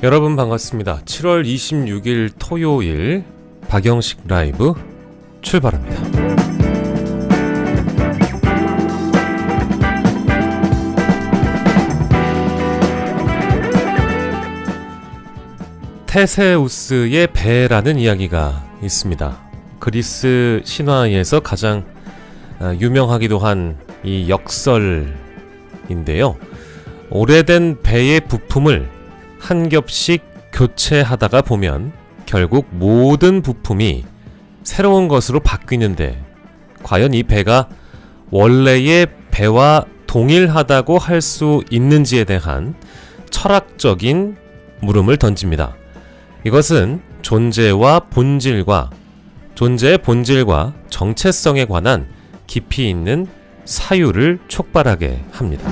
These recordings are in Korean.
여러분 반갑습니다. 7월 26일 토요일 박영식 라이브 출발합니다. 테세우스의 배라는 이야기가 있습니다. 그리스 신화에서 가장 유명하기도 한 이 역설인데요. 오래된 배의 부품을 한 겹씩 교체하다가 보면 결국 모든 부품이 새로운 것으로 바뀌는데 과연 이 배가 원래의 배와 동일하다고 할 수 있는지에 대한 철학적인 물음을 던집니다. 이것은 존재의 본질과 정체성에 관한 깊이 있는 사유를 촉발하게 합니다.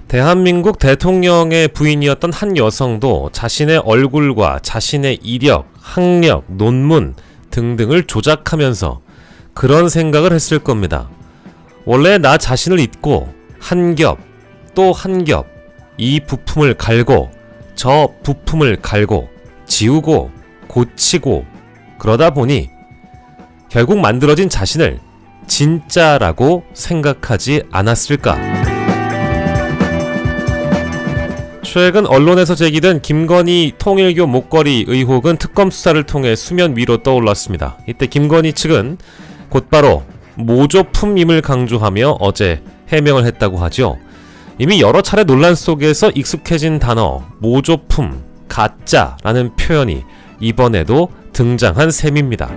대한민국 대통령의 부인이었던 한 여성도 자신의 얼굴과 자신의 이력, 학력, 논문 등등을 조작하면서 그런 생각을 했을 겁니다. 원래 나 자신을 잊고 한 겹, 또 한 겹, 이 부품을 갈고 저 부품을 갈고 지우고 고치고 그러다 보니 결국 만들어진 자신을 진짜라고 생각하지 않았을까? 최근 언론에서 제기된 김건희 통일교 목걸이 의혹은 특검 수사를 통해 수면 위로 떠올랐습니다. 이때 김건희 측은 곧바로 모조품임을 강조하며 어제 해명을 했다고 하죠. 이미 여러 차례 논란 속에서 익숙해진 단어 모조품, 가짜라는 표현이 이번에도 등장한 셈입니다.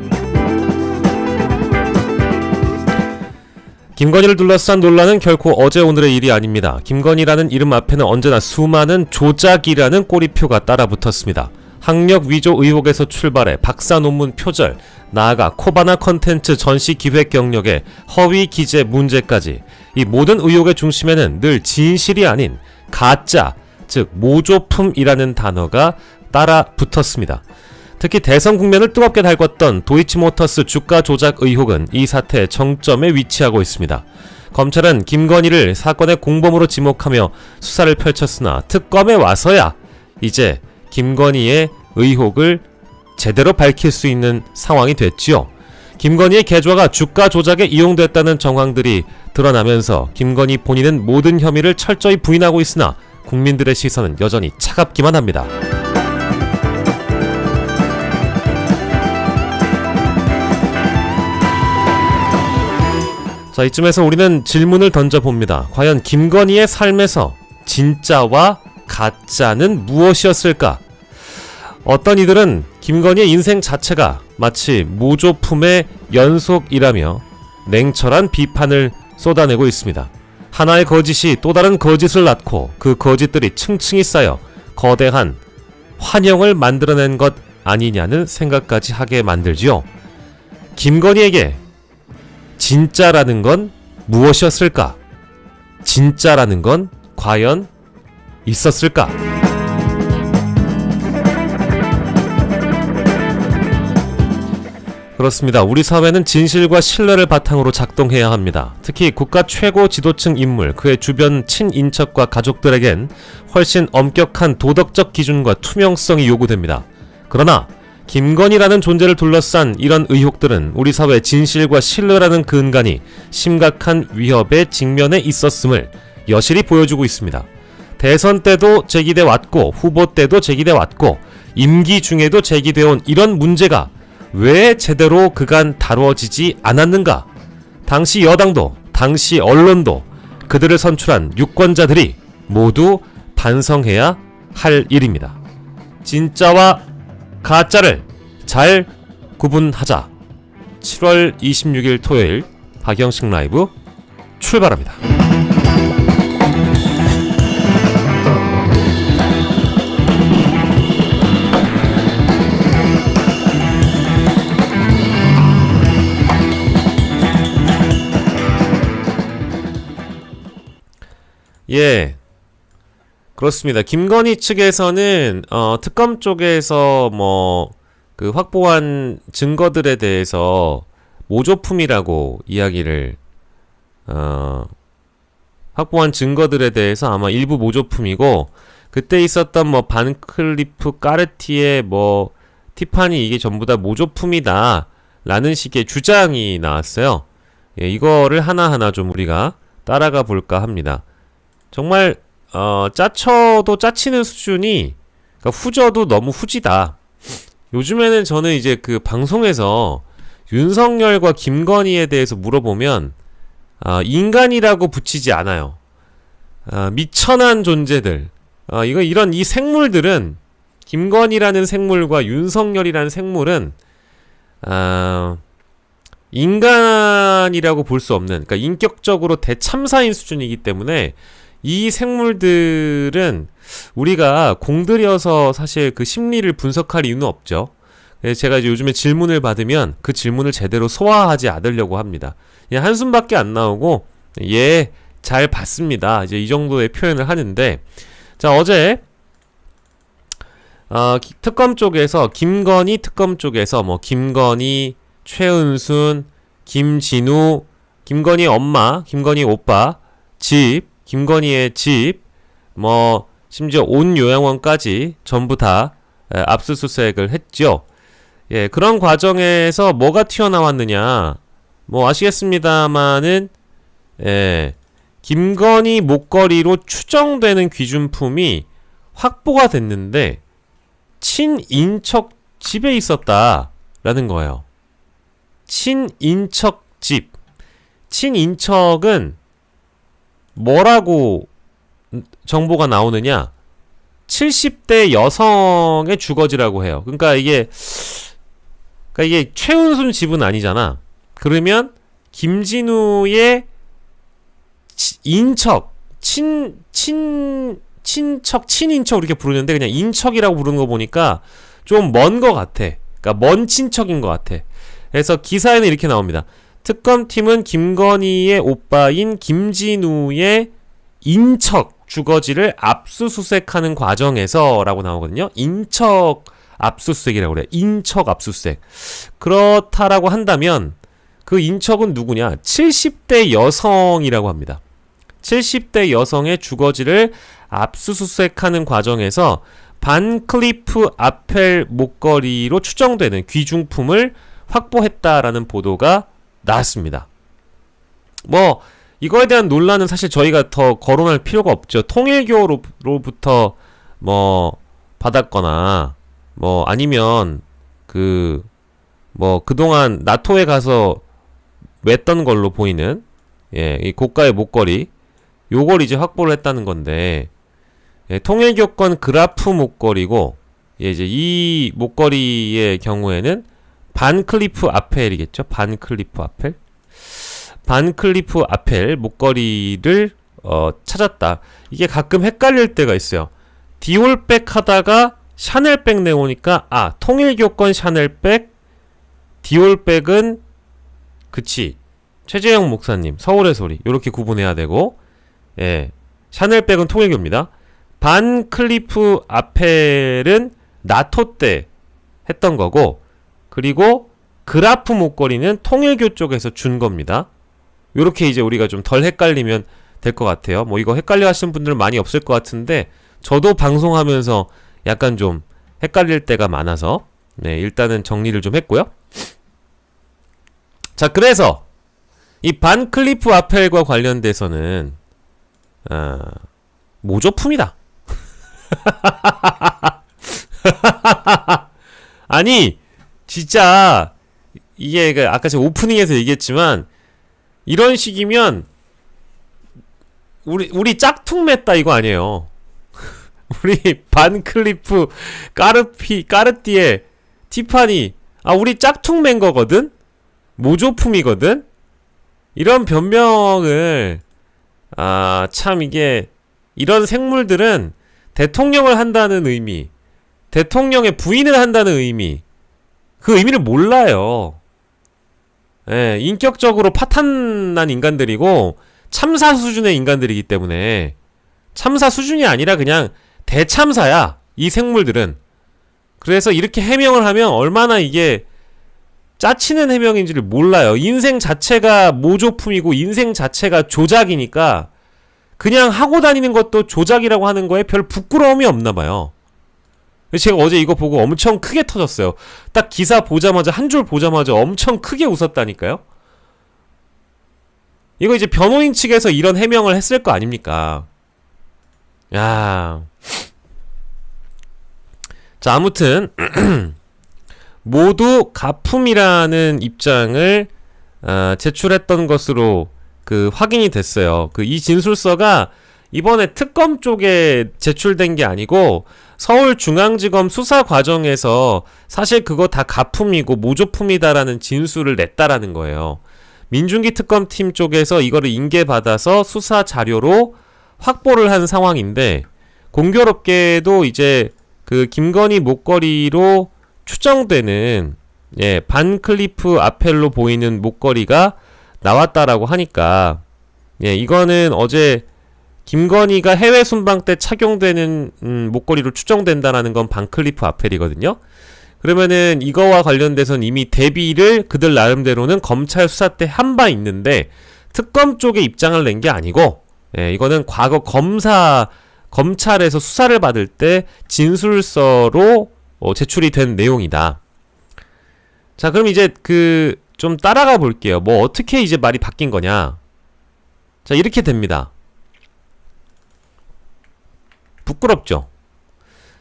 김건희를 둘러싼 논란은 결코 어제 오늘의 일이 아닙니다. 김건희라는 이름 앞에는 언제나 수많은 조작이라는 꼬리표가 따라붙었습니다. 학력 위조 의혹에서 출발해 박사 논문 표절, 나아가 코바나 컨텐츠 전시 기획 경력의 허위 기재 문제까지 이 모든 의혹의 중심에는 늘 진실이 아닌 가짜, 즉 모조품이라는 단어가 따라 붙었습니다. 특히 대선 국면을 뜨겁게 달궜던 도이치모터스 주가 조작 의혹은 이 사태의 정점에 위치하고 있습니다. 검찰은 김건희를 사건의 공범으로 지목하며 수사를 펼쳤으나 특검에 와서야 이제 김건희의 의혹을 제대로 밝힐 수 있는 상황이 됐지요. 김건희의 계좌가 주가 조작에 이용됐다는 정황들이 드러나면서 김건희 본인은 모든 혐의를 철저히 부인하고 있으나 국민들의 시선은 여전히 차갑기만 합니다. 자, 이쯤에서 우리는 질문을 던져봅니다. 과연 김건희의 삶에서 진짜와 가짜는 무엇이었을까? 어떤 이들은 김건희의 인생 자체가 마치 모조품의 연속이라며 냉철한 비판을 쏟아내고 있습니다. 하나의 거짓이 또 다른 거짓을 낳고 그 거짓들이 층층이 쌓여 거대한 환영을 만들어낸 것 아니냐는 생각까지 하게 만들지요. 김건희에게 진짜라는 건 무엇이었을까? 진짜라는 건 과연 있었을까? 그렇습니다. 우리 사회는 진실과 신뢰를 바탕으로 작동해야 합니다. 특히 국가 최고 지도층 인물, 그의 주변 친인척과 가족들에겐 훨씬 엄격한 도덕적 기준과 투명성이 요구됩니다. 그러나 김건희라는 존재를 둘러싼 이런 의혹들은 우리 사회의 진실과 신뢰라는 근간이 심각한 위협에 직면해 있었음을 여실히 보여주고 있습니다. 대선 때도 제기돼 왔고 후보 때도 제기돼 왔고 임기 중에도 제기되어 온 이런 문제가 왜 제대로 그간 다루어지지 않았는가? 당시 여당도 당시 언론도 그들을 선출한 유권자들이 모두 반성해야 할 일입니다. 진짜와 가짜를 잘 구분하자. 7월 26일 토요일 박영식 라이브 출발합니다. 예, 그렇습니다. 김건희 측에서는 특검 쪽에서 그 확보한 증거들에 대해서 모조품이라고 이야기를 확보한 증거들에 대해서 아마 일부 모조품이고, 그때 있었던 뭐 반클리프, 까르티에, 뭐 티파니, 이게 전부 다 모조품이다 라는 식의 주장이 나왔어요. 예, 이거를 하나하나 좀 우리가 따라가 볼까 합니다. 정말 짜쳐도 짜치는 수준이, 그러니까 후져도 너무 후지다. 요즘에는 저는 이제 그 방송에서 윤석열과 김건희에 대해서 물어보면 인간이라고 붙이지 않아요. 미천한 존재들. 이런 이 생물들은, 김건희라는 생물과 윤석열이라는 생물은 인간이라고 볼 수 없는, 그러니까 인격적으로 대참사인 수준이기 때문에 이 생물들은 우리가 공들여서 사실 그 심리를 분석할 이유는 없죠. 그래서 제가 이제 요즘에 질문을 받으면 그 질문을 제대로 소화하지 않으려고 합니다. 그냥 한숨밖에 안 나오고, 예, 잘 봤습니다, 이제 이 정도의 표현을 하는데, 자, 어제 특검 쪽에서, 김건희 특검 쪽에서 뭐 김건희, 최은순, 김진우, 김건희 엄마, 김건희 오빠 집, 김건희의 집, 뭐 심지어 온 요양원까지 전부 다 압수수색을 했죠. 예, 그런 과정에서 뭐가 튀어나왔느냐, 뭐 아시겠습니다마는, 예, 김건희 목걸이로 추정되는 귀중품이 확보가 됐는데 친인척 집에 있었다라는 거예요. 친인척 집. 친인척은 뭐라고 정보가 나오느냐? 70대 여성의 주거지라고 해요. 그러니까 이게 최은순 집은 아니잖아. 그러면 김진우의 인척, 친척, 친인척 이렇게 부르는데 그냥 인척이라고 부르는 거 보니까 좀 먼 거 같아. 그러니까 먼 친척인 것 같아. 그래서 기사에는 이렇게 나옵니다. 특검팀은 김건희의 오빠인 김진우의 인척 주거지를 압수수색하는 과정에서 라고 나오거든요. 인척 압수수색이라고 그래요. 인척 압수수색. 그렇다라고 한다면 그 인척은 누구냐? 70대 여성이라고 합니다. 70대 여성의 주거지를 압수수색하는 과정에서 반클리프 아펠 목걸이로 추정되는 귀중품을 확보했다라는 보도가 나왔습니다. 뭐 이거에 대한 논란은 사실 저희가 더 거론할 필요가 없죠. 통일교로부터 뭐 받았거나 뭐 아니면 그동안 나토에 가서 맸던 걸로 보이는, 예, 이 고가의 목걸이, 요걸 이제 확보를 했다는 건데, 예, 통일교권 그라프 목걸이고, 예, 이제 이 목걸이의 경우에는 반클리프 아펠이겠죠. 반클리프 아펠. 반클리프 아펠 목걸이를 찾았다. 이게 가끔 헷갈릴 때가 있어요. 디올백 하다가 샤넬백 내오니까 통일교권 샤넬백, 디올백은 그치, 최재형 목사님 서울의 소리, 요렇게 구분해야 되고, 예, 샤넬백은 통일교입니다. 반클리프 아펠은 나토 때 했던 거고, 그리고 그라프 목걸이는 통일교 쪽에서 준 겁니다. 요렇게 이제 우리가 좀 덜 헷갈리면 될 것 같아요. 뭐 이거 헷갈려 하시는 분들은 많이 없을 것 같은데, 저도 방송하면서 약간 좀 헷갈릴 때가 많아서, 네, 일단은 정리를 좀 했고요. 자, 그래서 이 반클리프 아펠과 관련돼서는 모조품이다. 아니 진짜 이게 아까 제가 오프닝에서 얘기했지만, 이런 식이면 우리 짝퉁 맸다 이거 아니에요. 우리 반클리프, 까르띠에, 티파니, 우리 짝퉁 맨 거거든? 모조품이거든? 이런 변명을, 참 이게, 이런 생물들은 대통령을 한다는 의미, 대통령의 부인을 한다는 의미, 그 의미를 몰라요. 예, 인격적으로 파탄난 인간들이고, 참사 수준의 인간들이기 때문에, 참사 수준이 아니라 그냥 대참사야, 이 생물들은. 그래서 이렇게 해명을 하면 얼마나 이게 짜치는 해명인지를 몰라요. 인생 자체가 모조품이고 인생 자체가 조작이니까 그냥 하고 다니는 것도 조작이라고 하는 거에 별 부끄러움이 없나 봐요. 제가 어제 이거 보고 엄청 크게 터졌어요. 딱 기사 보자마자, 한 줄 보자마자 엄청 크게 웃었다니까요. 이거 이제 변호인 측에서 이런 해명을 했을 거 아닙니까? 야. 자, 아무튼 모두 가품이라는 입장을 제출했던 것으로 확인이 됐어요. 이 진술서가 이번에 특검 쪽에 제출된 게 아니고 서울중앙지검 수사 과정에서 사실 그거 다 가품이고 모조품이다라는 진술을 냈다라는 거예요. 민중기 특검팀 쪽에서 이거를 인계받아서 수사 자료로 확보를 한 상황인데, 공교롭게도 이제 김건희 목걸이로 추정되는 반클리프 아펠로 보이는 목걸이가 나왔다라고 하니까, 이거는 어제 김건희가 해외 순방 때 착용되는 목걸이로 추정된다라는 건 반클리프 아펠이거든요. 그러면은 이거와 관련돼서는 이미 대비를 그들 나름대로는 검찰 수사 때 한 바 있는데 특검 쪽에 입장을 낸 게 아니고, 이거는 과거 검찰에서 수사를 받을 때 진술서로 제출이 된 내용이다. 자, 그럼 이제 좀 따라가 볼게요. 뭐 어떻게 이제 말이 바뀐 거냐? 자, 이렇게 됩니다. 부끄럽죠?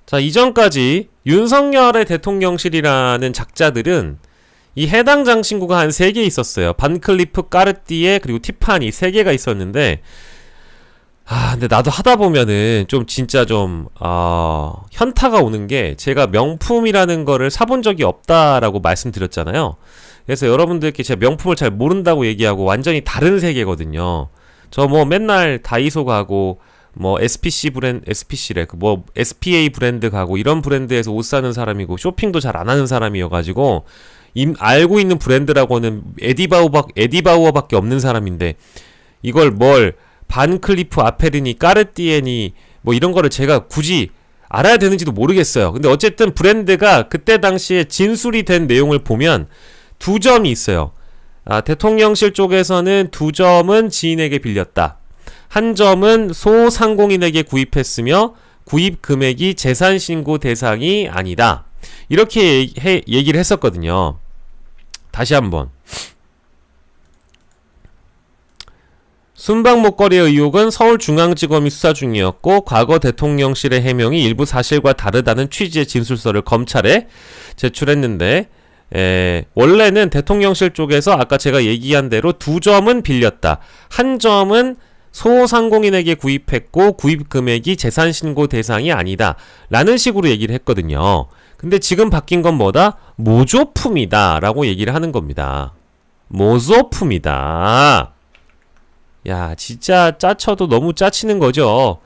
자, 이전까지 윤석열의 대통령실이라는 작자들은 이 해당 장신구가 한 3개 있었어요. 반클리프, 까르띠에, 그리고 티파니 3개가 있었는데, 근데 나도 하다 보면은 좀 진짜 좀 현타가 오는 게, 제가 명품이라는 거를 사본 적이 없다라고 말씀드렸잖아요. 그래서 여러분들께 제가 명품을 잘 모른다고 얘기하고 완전히 다른 세계거든요. 저 뭐 맨날 다이소 가고 뭐 SPC래 뭐 SPA 브랜드 가고 이런 브랜드에서 옷 사는 사람이고 쇼핑도 잘 안 하는 사람이어가지고 알고 있는 브랜드라고는 에디바우어밖에 없는 사람인데, 이걸 뭘 반클리프 아펠이니 까르띠에니 뭐 이런 거를 제가 굳이 알아야 되는지도 모르겠어요. 근데 어쨌든 브랜드가 그때 당시에 진술이 된 내용을 보면 2점이 있어요. 대통령실 쪽에서는 2점은 지인에게 빌렸다. 1점은 소상공인에게 구입했으며 구입 금액이 재산 신고 대상이 아니다. 이렇게 얘기를 했었거든요. 다시 한번. 순방 목걸이의 의혹은 서울중앙지검이 수사 중이었고, 과거 대통령실의 해명이 일부 사실과 다르다는 취지의 진술서를 검찰에 제출했는데, 원래는 대통령실 쪽에서 아까 제가 얘기한 대로 2점은 빌렸다. 1점은 소상공인에게 구입했고 구입 금액이 재산 신고 대상이 아니다 라는 식으로 얘기를 했거든요. 근데 지금 바뀐 건 뭐다? 모조품이다 라고 얘기를 하는 겁니다. 모조품이다. 야, 진짜 짜쳐도 너무 짜치는 거죠.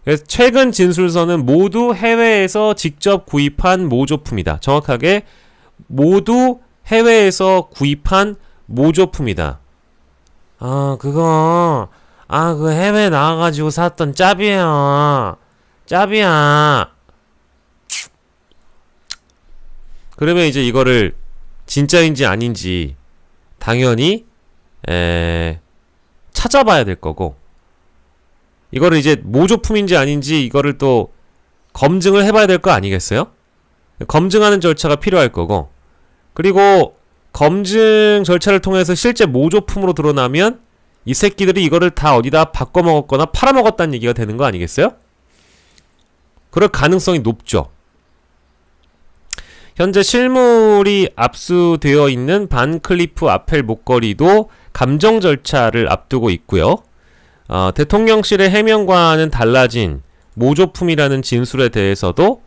그래서 최근 진술서는 모두 해외에서 직접 구입한 모조품이다. 정확하게 모두 해외에서 구입한 모조품이다. 그 해외 나와가지고 샀던 짭이에요. 짭이야. 그러면 이제 이거를 진짜인지 아닌지 당연히 찾아봐야 될 거고, 이거를 이제 모조품인지 아닌지 이거를 또 검증을 해봐야 될 거 아니겠어요? 검증하는 절차가 필요할 거고, 그리고 검증 절차를 통해서 실제 모조품으로 드러나면 이 새끼들이 이거를 다 어디다 바꿔먹었거나 팔아먹었다는 얘기가 되는 거 아니겠어요? 그럴 가능성이 높죠. 현재 실물이 압수되어 있는 반클리프 아펠 목걸이도 감정 절차를 앞두고 있고요. 대통령실의 해명과는 달라진 모조품이라는 진술에 대해서도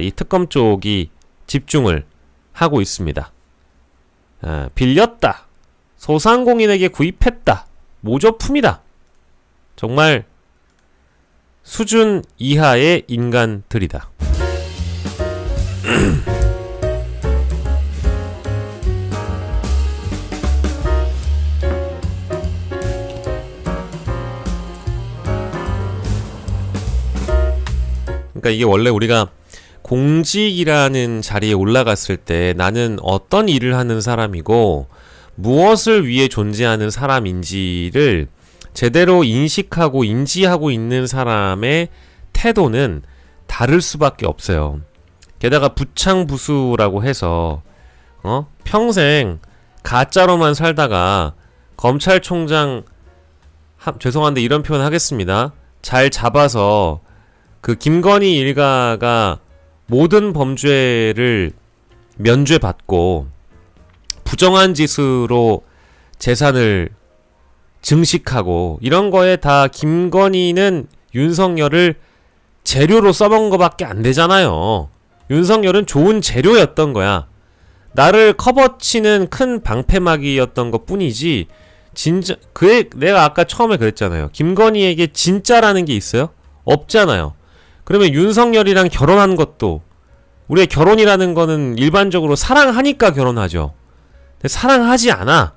이 특검 쪽이 집중을 하고 있습니다. 빌렸다. 소상공인에게 구입했다. 모조품이다. 정말 수준 이하의 인간들이다. 그러니까 이게 원래 우리가 공직이라는 자리에 올라갔을 때 나는 어떤 일을 하는 사람이고 무엇을 위해 존재하는 사람인지를 제대로 인식하고 인지하고 있는 사람의 태도는 다를 수밖에 없어요. 게다가 부창부수라고 해서 평생 가짜로만 살다가 검찰총장 죄송한데 이런 표현 하겠습니다. 잘 잡아서 그 김건희 일가가 모든 범죄를 면죄받고 부정한 짓으로 재산을 증식하고 이런 거에 다 김건희는 윤석열을 재료로 써먹은 거밖에 안 되잖아요. 윤석열은 좋은 재료였던 거야. 나를 커버치는 큰 방패막이였던 것 뿐이지 진짜 내가 아까 처음에 그랬잖아요. 김건희에게 진짜라는 게 있어요? 없잖아요. 그러면 윤석열이랑 결혼한 것도 우리의 결혼이라는 거는 일반적으로 사랑하니까 결혼하죠. 근데 사랑하지 않아.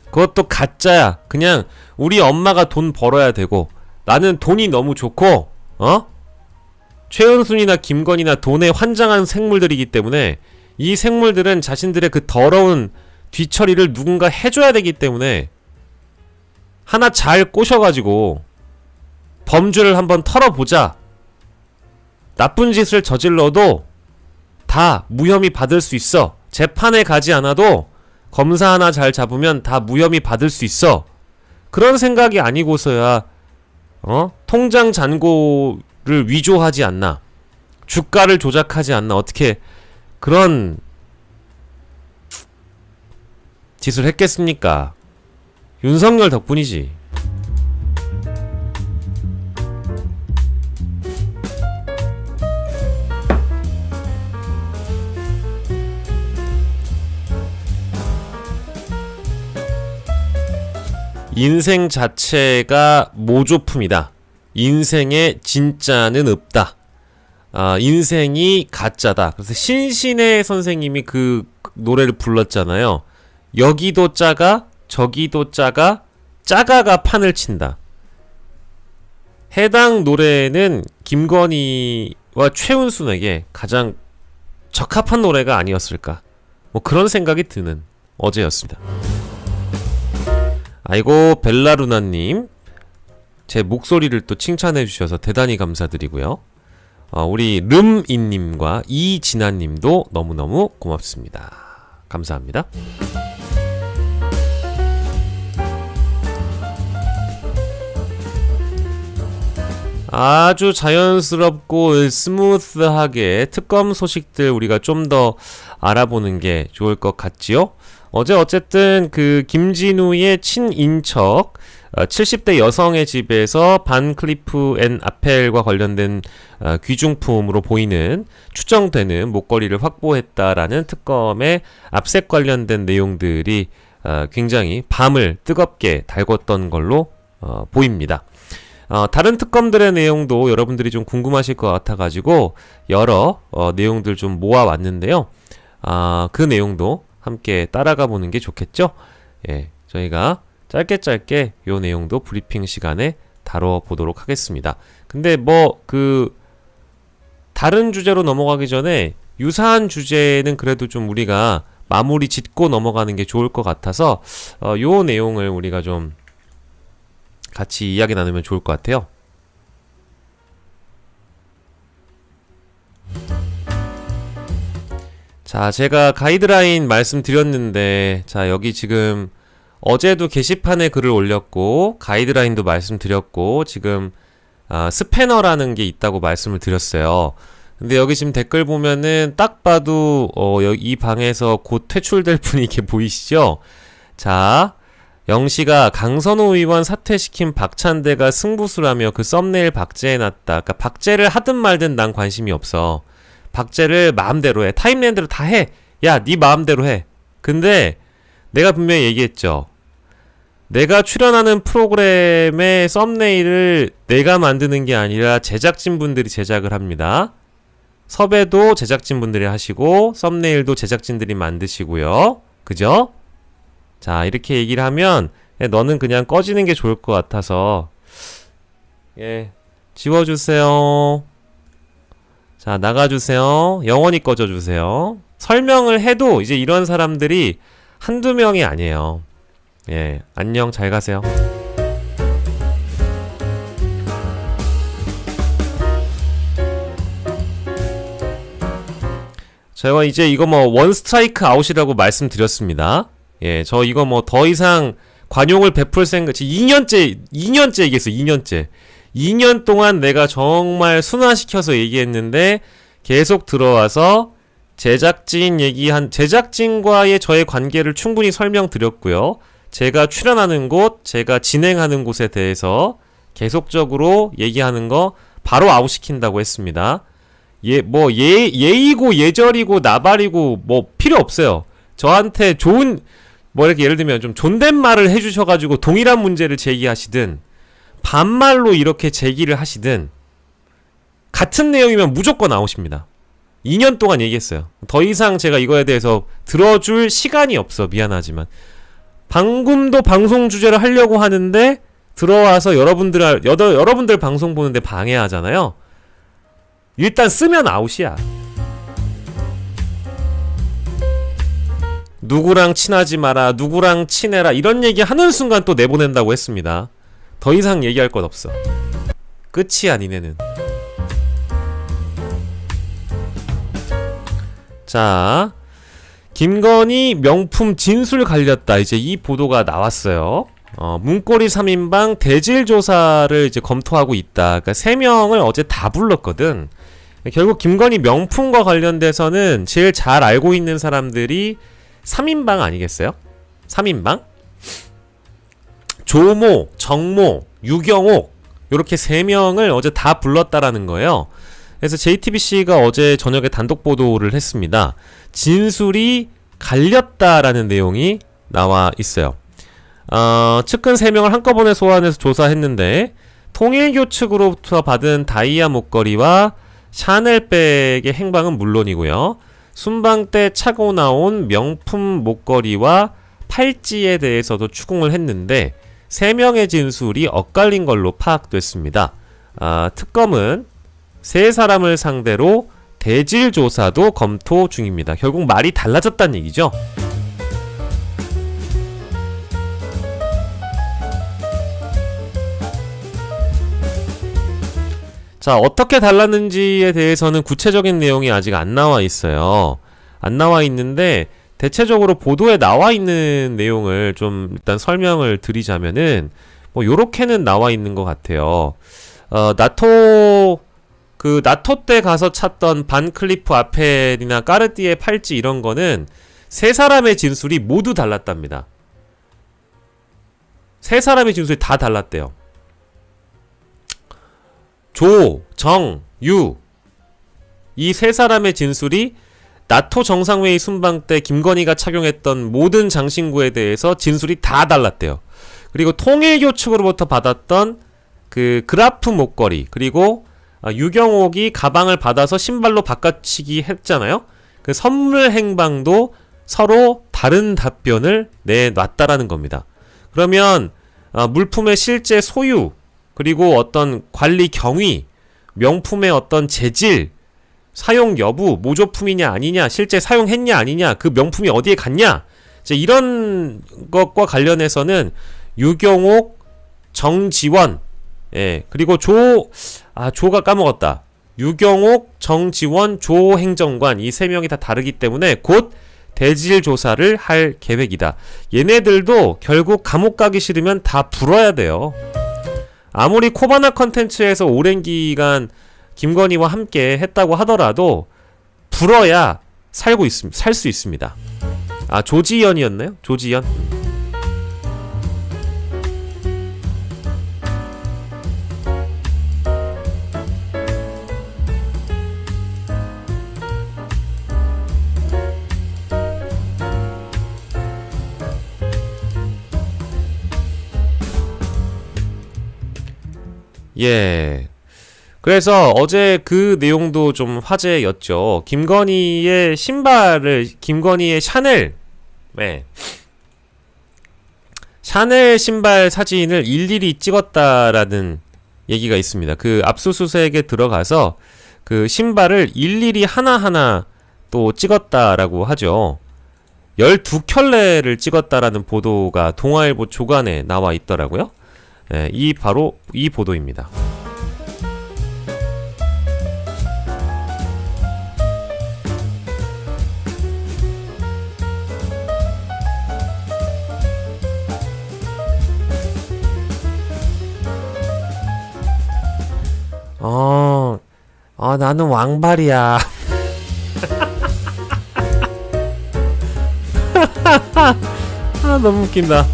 그것도 가짜야. 그냥 우리 엄마가 돈 벌어야 되고 나는 돈이 너무 좋고 최은순이나 김건희나 돈에 환장한 생물들이기 때문에 이 생물들은 자신들의 그 더러운 뒤처리를 누군가 해줘야 되기 때문에 하나 잘 꼬셔가지고 범죄를 한번 털어보자. 나쁜 짓을 저질러도 다 무혐의 받을 수 있어. 재판에 가지 않아도 검사 하나 잘 잡으면 다 무혐의 받을 수 있어. 그런 생각이 아니고서야 통장 잔고를 위조하지 않나, 주가를 조작하지 않나, 어떻게 그런 짓을 했겠습니까? 윤석열 덕분이지. 인생 자체가 모조품이다. 인생에 진짜는 없다. 인생이 가짜다. 그래서 신신의 선생님이 그 노래를 불렀잖아요. 여기도 짜가 저기도 짜가 짜가가 판을 친다. 해당 노래는 김건희와 최은순에게 가장 적합한 노래가 아니었을까, 뭐 그런 생각이 드는 어제였습니다. 아이고 벨라루나님, 제 목소리를 또 칭찬해 주셔서 대단히 감사드리고요. 우리 름인님과 이진아님도 너무너무 고맙습니다. 감사합니다. 아주 자연스럽고 스무스하게 특검 소식들 우리가 좀 더 알아보는 게 좋을 것 같지요? 어제 어쨌든 그 김진우의 친인척 70대 여성의 집에서 반 클리프 앤 아펠과 관련된 귀중품으로 보이는 추정되는 목걸이를 확보했다라는 특검의 압색 관련된 내용들이 굉장히 밤을 뜨겁게 달궜던 걸로 보입니다. 다른 특검들의 내용도 여러분들이 좀 궁금하실 것 같아가지고 여러 내용들 좀 모아왔는데요. 그 내용도 함께 따라가 보는 게 좋겠죠? 예, 저희가 짧게 요 내용도 브리핑 시간에 다뤄보도록 하겠습니다. 근데 다른 주제로 넘어가기 전에 유사한 주제는 그래도 좀 우리가 마무리 짓고 넘어가는 게 좋을 것 같아서 요 내용을 우리가 좀 같이 이야기 나누면 좋을 것 같아요. 자, 제가 가이드라인 말씀드렸는데, 자, 여기 지금 어제도 게시판에 글을 올렸고 가이드라인도 말씀드렸고 지금 스패너라는 게 있다고 말씀을 드렸어요. 근데 여기 지금 댓글 보면은 딱 봐도 이 방에서 곧 퇴출될 분이 이렇게 보이시죠? 자, 영씨가 강선호 의원 사퇴시킨 박찬대가 승부수라며 그 썸네일 박제해놨다. 그러니까 박제를 하든 말든 난 관심이 없어. 박제를 마음대로 해. 타임라인대로 다 해. 야, 네 마음대로 해. 근데 내가 분명히 얘기했죠. 내가 출연하는 프로그램의 썸네일을 내가 만드는 게 아니라 제작진분들이 제작을 합니다. 섭외도 제작진분들이 하시고 썸네일도 제작진들이 만드시고요. 그죠? 자, 이렇게 얘기를 하면 너는 그냥 꺼지는 게 좋을 것 같아서 지워주세요. 자, 나가주세요. 영원히 꺼져주세요. 설명을 해도 이제 이런 사람들이 한두 명이 아니에요. 예, 안녕, 잘 가세요. 제가 이제 이거 뭐 원 스트라이크 아웃이라고 말씀드렸습니다. 예, 저 이거 뭐 더 이상 관용을 베풀 생각, 2년째 얘기했어요, 2년째. 2년 동안 내가 정말 순화시켜서 얘기했는데 계속 들어와서 제작진과의 저의 관계를 충분히 설명드렸고요. 제가 출연하는 곳, 제가 진행하는 곳에 대해서 계속적으로 얘기하는 거 바로 아웃시킨다고 했습니다. 예의고 예절이고 나발이고 뭐 필요 없어요. 저한테 좋은 뭐 이렇게 예를 들면 좀 존댓말을 해주셔가지고 동일한 문제를 제기하시든 반말로 이렇게 제기를 하시든 같은 내용이면 무조건 아웃입니다. 2년 동안 얘기했어요. 더 이상 제가 이거에 대해서 들어줄 시간이 없어. 미안하지만 방금도 방송 주제를 하려고 하는데 들어와서 여러분들 방송 보는데 방해하잖아요. 일단 쓰면 아웃이야. 누구랑 친하지 마라, 누구랑 친해라 이런 얘기 하는 순간 또 내보낸다고 했습니다. 더 이상 얘기할 것 없어. 끝이야 니네는. 자, 김건희 명품 진술 갈렸다. 이제 이 보도가 나왔어요. 문고리 3인방 대질 조사를 이제 검토하고 있다. 그러니까 3명을 어제 다 불렀거든. 결국 김건희 명품과 관련돼서는 제일 잘 알고 있는 사람들이 3인방 아니겠어요? 3인방? 조모, 정모, 유경옥 요렇게 3명을 어제 다 불렀다라는 거예요. 그래서 JTBC가 어제 저녁에 단독 보도를 했습니다. 진술이 갈렸다라는 내용이 나와 있어요. 측근 3명을 한꺼번에 소환해서 조사했는데 통일교 측으로부터 받은 다이아 목걸이와 샤넬백의 행방은 물론이고요. 순방 때 차고 나온 명품 목걸이와 팔찌에 대해서도 추궁을 했는데 3명의 진술이 엇갈린 걸로 파악됐습니다. 특검은 3사람을 상대로 대질 조사도 검토 중입니다. 결국 말이 달라졌다는 얘기죠. 자, 어떻게 달랐는지에 대해서는 구체적인 내용이 아직 안 나와 있어요. 안 나와 있는데 대체적으로 보도에 나와 있는 내용을 좀 일단 설명을 드리자면은 뭐 요렇게는 나와 있는 것 같아요. 나토 때 가서 찾던 반클리프 아펠이나 까르띠에 팔찌 이런 거는 3사람의 진술이 모두 달랐답니다. 3사람의 진술이 다 달랐대요. 조, 정, 유 이 3사람의 진술이 나토 정상회의 순방 때 김건희가 착용했던 모든 장신구에 대해서 진술이 다 달랐대요. 그리고 통일교 측으로부터 받았던 그 그라프 목걸이 그리고 유경옥이 가방을 받아서 신발로 바꿔치기 했잖아요. 그 선물 행방도 서로 다른 답변을 내놨다라는 겁니다. 그러면 물품의 실제 소유 그리고 어떤 관리 경위, 명품의 어떤 재질, 사용 여부, 모조품이냐 아니냐, 실제 사용했냐 아니냐, 그 명품이 어디에 갔냐, 이제 이런 것과 관련해서는 유경옥, 정지원, 예, 그리고 조가 까먹었다. 유경옥, 정지원, 조 행정관 이 3명이 다 다르기 때문에 곧 대질 조사를 할 계획이다. 얘네들도 결국 감옥 가기 싫으면 다 불어야 돼요. 아무리 코바나 컨텐츠에서 오랜 기간 김건희와 함께 했다고 하더라도 불어야 살 수 있습니다. 조지연이었나요? 조지연? 예. 그래서 어제 그 내용도 좀 화제였죠. 김건희의 샤넬, 네. 샤넬 신발 사진을 일일이 찍었다라는 얘기가 있습니다. 그 압수수색에 들어가서 그 신발을 일일이 하나하나 또 찍었다라고 하죠. 12켤레를 찍었다라는 보도가 동아일보 조간에 나와 있더라고요. 바로 이 보도입니다. 나는 왕발이야. 너무 웃긴다.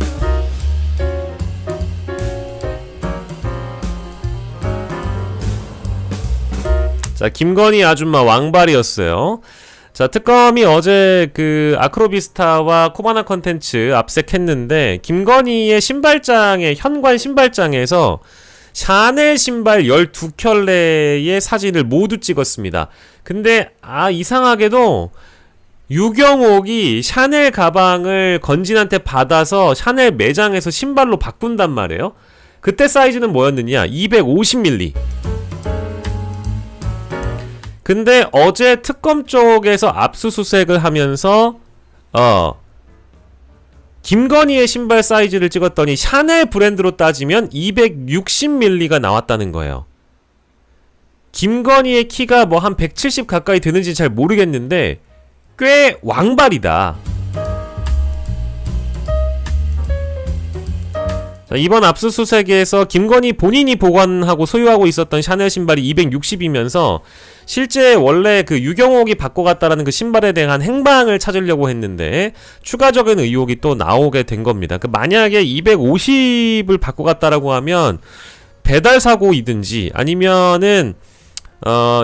자, 김건희 아줌마 왕발이었어요. 자, 특검이 어제 그 아크로비스타와 코바나 컨텐츠 압색했는데, 김건희의 신발장에, 현관 신발장에서 샤넬 신발 12켤레의 사진을 모두 찍었습니다. 근데 이상하게도 유경옥이 샤넬 가방을 건진한테 받아서 샤넬 매장에서 신발로 바꾼단 말이에요. 그때 사이즈는 뭐였느냐? 250mm. 근데 어제 특검 쪽에서 압수수색을 하면서 김건희의 신발 사이즈를 찍었더니 샤넬 브랜드로 따지면 260mm가 나왔다는 거예요. 김건희의 키가 뭐 한 170 가까이 되는지 잘 모르겠는데 꽤 왕발이다. 자, 이번 압수수색에서 김건희 본인이 보관하고 소유하고 있었던 샤넬 신발이 260이면서 실제 원래 그 유경옥이 바꿔갔다라는 그 신발에 대한 행방을 찾으려고 했는데 추가적인 의혹이 또 나오게 된 겁니다. 만약에 250을 바꿔갔다라고 하면 배달 사고이든지 아니면은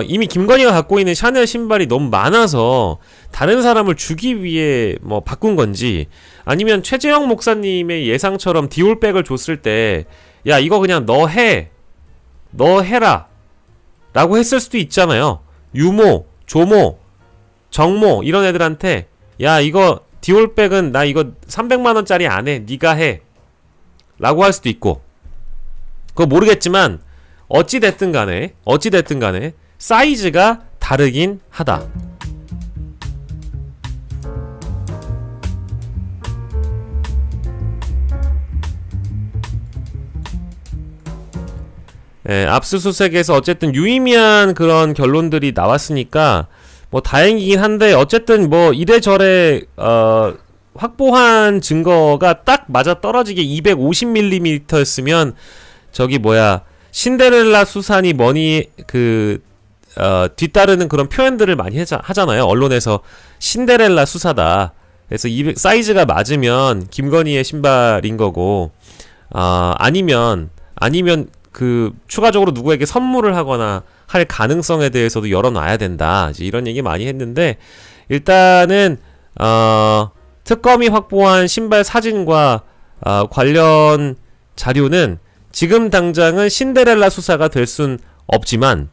이미 김건희가 갖고 있는 샤넬 신발이 너무 많아서 다른 사람을 주기 위해 뭐 바꾼 건지, 아니면 최재형 목사님의 예상처럼 디올백을 줬을 때 야, 이거 그냥 너 해라 라고 했을 수도 있잖아요. 유모, 조모, 정모 이런 애들한테 야, 이거 디올백은 나 이거 300만원짜리 안 해, 니가 해 라고 할 수도 있고, 그거 모르겠지만 어찌됐든 간에 사이즈가 다르긴 하다. 압수수색에서 어쨌든 유의미한 그런 결론들이 나왔으니까 뭐 다행이긴 한데, 어쨌든 뭐 이래저래 확보한 증거가 딱 맞아 떨어지게 250mm였으면 저기 신데렐라 수산이 뭐니 뒤따르는 그런 표현들을 많이 하잖아요. 언론에서 신데렐라 수사다. 그래서 사이즈가 맞으면 김건희의 신발인 거고, 아니면 추가적으로 누구에게 선물을 하거나 할 가능성에 대해서도 열어놔야 된다. 이제 이런 얘기 많이 했는데, 일단은 특검이 확보한 신발 사진과 관련 자료는 지금 당장은 신데렐라 수사가 될 순 없지만,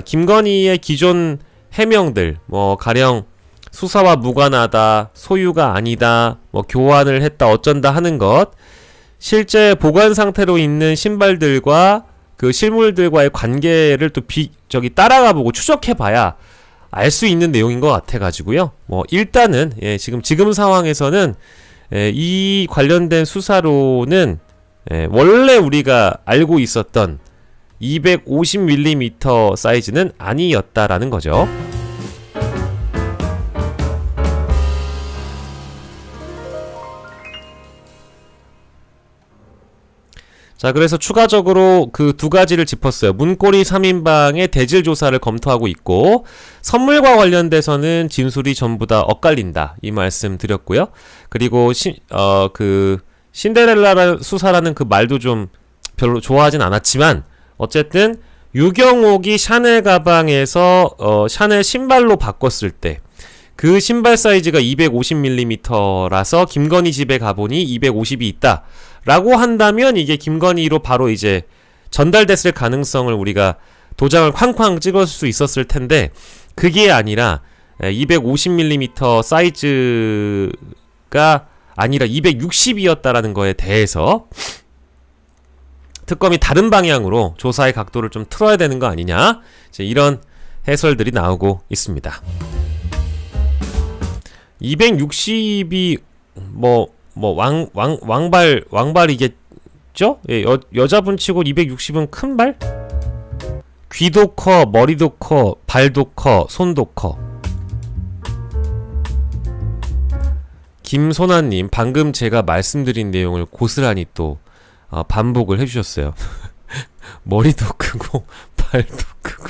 김건희의 기존 해명들, 가령 수사와 무관하다, 소유가 아니다, 교환을 했다, 어쩐다 하는 것, 실제 보관 상태로 있는 신발들과 그 실물들과의 관계를 또 따라가보고 추적해봐야 알 수 있는 내용인 것 같아가지고요. 일단은 지금 상황에서는 이 관련된 수사로는 원래 우리가 알고 있었던 250mm 사이즈는 아니었다라는 거죠. 자, 그래서 추가적으로 그 두 가지를 짚었어요. 문고리 3인방의 대질 조사를 검토하고 있고, 선물과 관련돼서는 진술이 전부 다 엇갈린다, 이 말씀 드렸고요. 그리고 신데렐라 수사라는 그 말도 좀 별로 좋아하진 않았지만, 어쨌든 유경옥이 샤넬 가방에서 샤넬 신발로 바꿨을 때 그 신발 사이즈가 250mm라서 김건희 집에 가보니 250이 있다 라고 한다면, 이게 김건희로 바로 이제 전달됐을 가능성을 우리가 도장을 쾅쾅 찍을 수 있었을 텐데, 그게 아니라 250mm 사이즈가 아니라 260이었다라는 거에 대해서 특검이 다른 방향으로 조사의 각도를 좀 틀어야 되는 거 아니냐, 이제 이런 해설들이 나오고 있습니다. 260이 왕발이겠죠? 예, 여자분 치고 260은 큰 발? 귀도 커, 머리도 커, 발도 커, 손도 커. 김소나님, 방금 제가 말씀드린 내용을 고스란히 또 반복을 해주셨어요. 머리도 크고, 발도 크고,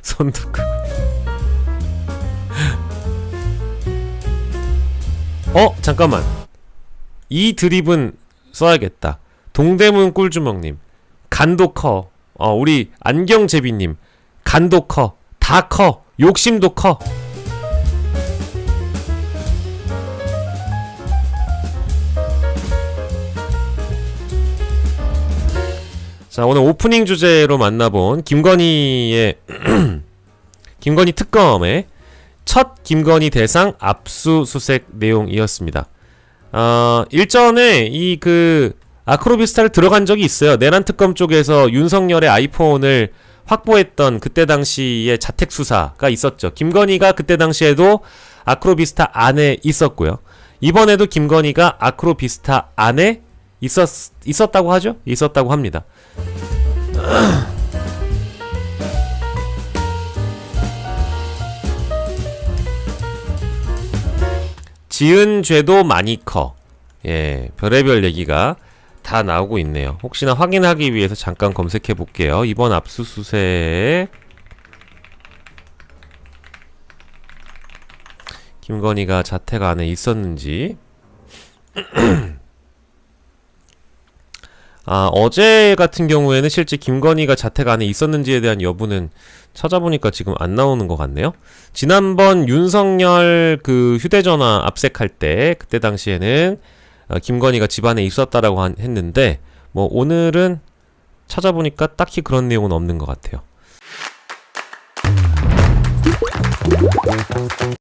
손도 크고. 잠깐만. 이 드립은 써야겠다. 동대문 꿀주먹님, 간도 커. 우리 안경제비님, 간도 커. 다 커. 욕심도 커. 자, 오늘 오프닝 주제로 만나본 김건희의 김건희 특검의 첫 김건희 대상 압수수색 내용이었습니다. 일전에 이 아크로비스타를 들어간 적이 있어요. 내란 특검 쪽에서 윤석열의 아이폰을 확보했던 그때 당시의 자택 수사가 있었죠. 김건희가 그때 당시에도 아크로비스타 안에 있었고요. 이번에도 김건희가 아크로비스타 안에 있었다고 하죠? 있었다고 합니다. 지은 죄도 많이 커. 예, 별의별 얘기가 다 나오고 있네요. 혹시나 확인하기 위해서 잠깐 검색해 볼게요. 이번 압수수색 김건희가 자택 안에 있었는지. 어제 같은 경우에는 실제 김건희가 자택 안에 있었는지에 대한 여부는 찾아보니까 지금 안 나오는 것 같네요. 지난번 윤석열 휴대전화 압색할 때 그때 당시에는 김건희가 집 안에 있었다라고 했는데 오늘은 찾아보니까 딱히 그런 내용은 없는 것 같아요.